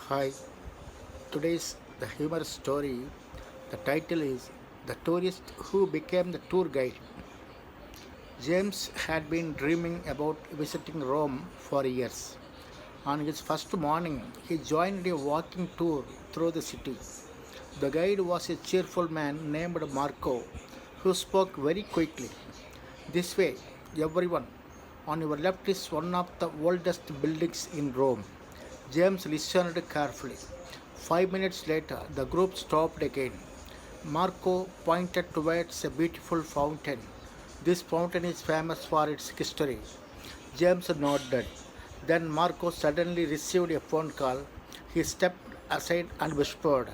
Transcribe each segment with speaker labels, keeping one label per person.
Speaker 1: Hi, today's the humorous story. The title is The Tourist Who Became the Tour Guide. James had been dreaming about visiting Rome for years. On his first morning, he joined a walking tour through the city. The guide was a cheerful man named Marco who spoke very quickly. This way, everyone. On your left is one of the oldest buildings in Rome. James listened carefully. 5 minutes later, the group stopped again. Marco pointed towards a beautiful fountain. This fountain is famous for its history. James nodded. Then Marco suddenly received a phone call. He stepped aside and whispered,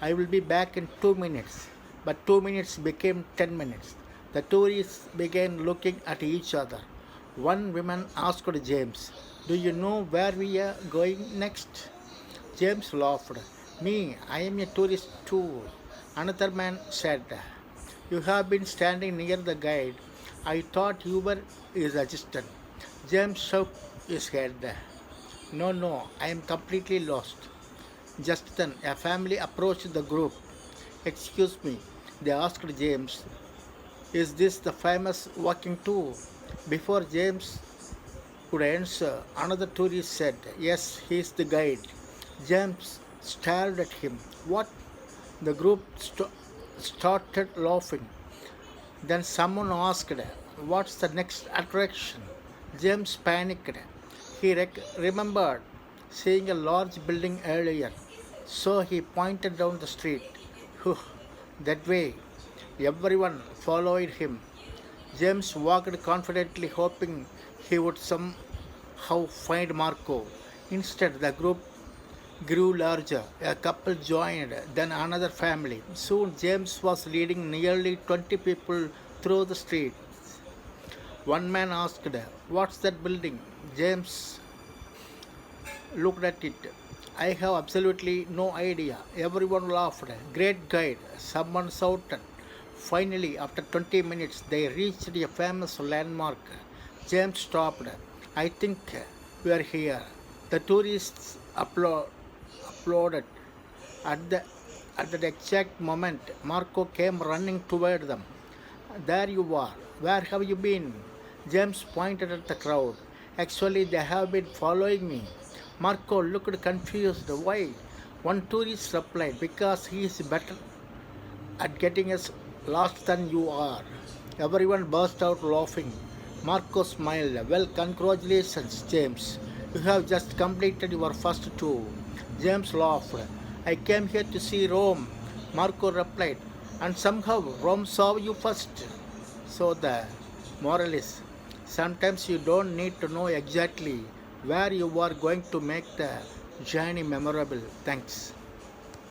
Speaker 1: I will be back in 2 minutes. But 2 minutes became 10 minutes. The tourists began looking at each other. One woman asked James, do you know where we are going next? James laughed. Me, I am a tourist too. Another man said, you have been standing near the guide. I thought you were his assistant. James shook his head. No, I am completely lost. Just then, a family approached the group. Excuse me, they asked James, is this the famous walking tour? Before James could answer, another tourist said, yes, he is the guide. James stared at him. What? The group started laughing. Then someone asked, what's the next attraction? James panicked. He remembered seeing a large building earlier, so he pointed down the street. Whew, that way. Everyone followed him. James walked confidently, hoping he would somehow find Marco. Instead, the group grew larger. A couple joined, then another family. Soon, James was leading nearly 20 people through the street. One man asked, what's that building? James looked at it. I have absolutely no idea. Everyone laughed. Great guide, someone shouted. Finally, after 20 minutes, they reached a famous landmark. James stopped. I think we are here. The tourists applauded. At the, at the exact moment, Marco came running toward them. There you are. Where have you been? James pointed at the crowd. Actually, they have been following me. Marco looked confused. Why? One tourist replied, because he is better at getting us lost than you are. Everyone burst out laughing. Marco smiled. Well, congratulations, James. You have just completed your first tour. James laughed. I came here to see Rome, Marco replied, and somehow Rome saw you first. So the moral is, sometimes you don't need to know exactly where you are going to make the journey memorable. Thanks.